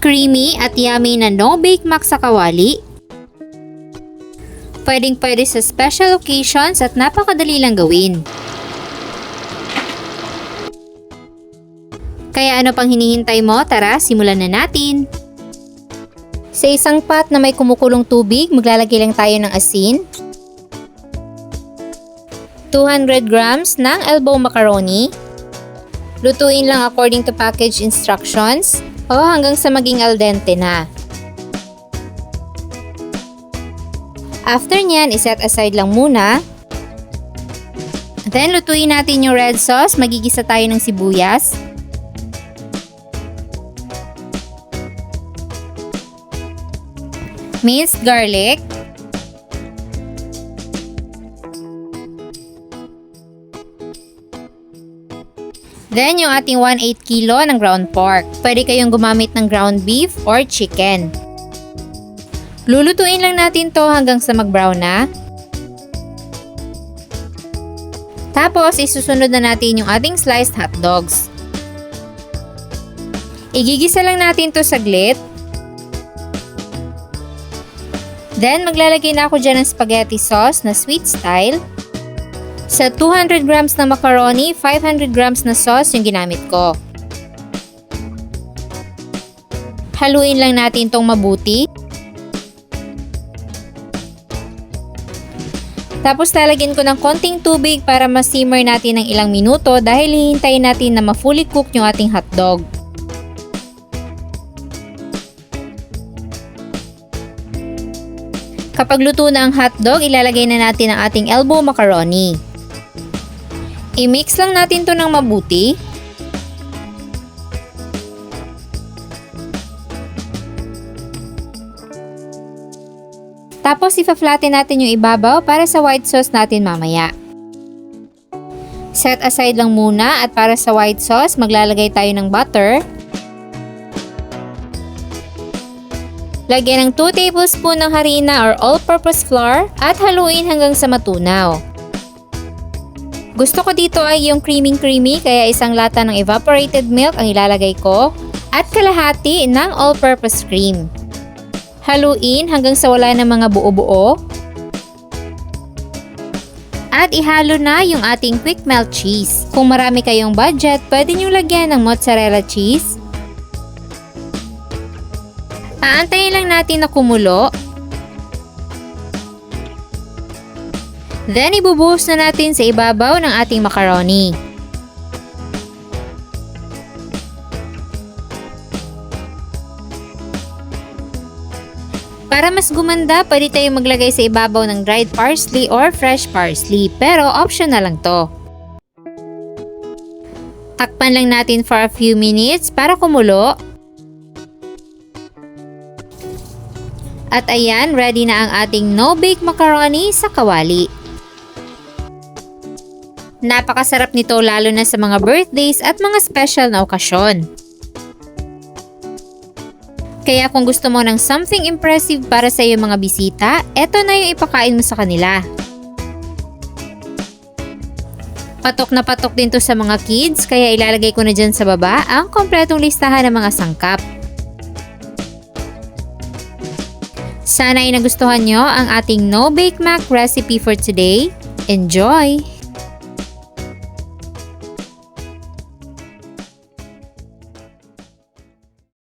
Creamy at yummy na no-bake mac sa kawali. Pwedeng-pwede sa special occasions at napakadali lang gawin. Kaya ano pang hinihintay mo? Tara, simulan na natin! Sa isang pot na may kumukulong tubig, maglalagay lang tayo ng asin, 200 grams ng elbow macaroni. Lutuin lang according to package instructions o hanggang sa maging al dente na. After nyan, iset aside lang muna. Then, lutuin natin yung red sauce. Magigisa tayo ng sibuyas. Minced garlic. Then, yung ating 1/8 kilo ng ground pork. Pwede kayong gumamit ng ground beef or chicken. Lulutuin lang natin to hanggang sa mag-brown na. Tapos, isusunod na natin yung ating sliced hot dogs. Igigisa lang natin to saglit. Then, maglalagay na ako dyan ng spaghetti sauce na sweet style. Sa 200 grams na macaroni, 500 grams na sauce yung ginamit ko. Haluin lang natin tong mabuti. Tapos lalagyan ko ng konting tubig para ma-simmer natin ng ilang minuto dahil hihintayin natin na ma-fully cook yung ating hotdog. Kapag luto na ang hotdog, ilalagay na natin ang ating elbow macaroni. I-mix lang natin to ng mabuti. Tapos ipa-flatten natin yung ibabaw para sa white sauce natin mamaya. Set aside lang muna at para sa white sauce, maglalagay tayo ng butter. Lagyan ng 2 tablespoon ng harina or all-purpose flour at haluin hanggang sa matunaw. Gusto ko dito ay yung creamy kaya isang lata ng evaporated milk ang ilalagay ko at kalahati ng all-purpose cream. Haluin hanggang sa wala ng mga buo-buo. At ihalo na yung ating quick melt cheese. Kung marami kayong budget, pwede nyo lagyan ng mozzarella cheese. Aantayin lang natin na kumulo. Then, ibubuhos na natin sa ibabaw ng ating macaroni. Para mas gumanda, pwede tayong maglagay sa ibabaw ng dried parsley or fresh parsley, pero optional lang to. Takpan lang natin for a few minutes para kumulo. At ayan, ready na ang ating no-bake macaroni sa kawali. Napakasarap nito lalo na sa mga birthdays at mga special na okasyon. Kaya kung gusto mo ng something impressive para sa iyong mga bisita, eto na yung ipakain mo sa kanila. Patok na patok din to sa mga kids, kaya ilalagay ko na dyan sa baba ang kompletong listahan ng mga sangkap. Sana ay nagustuhan nyo ang ating no-bake mac recipe for today. Enjoy!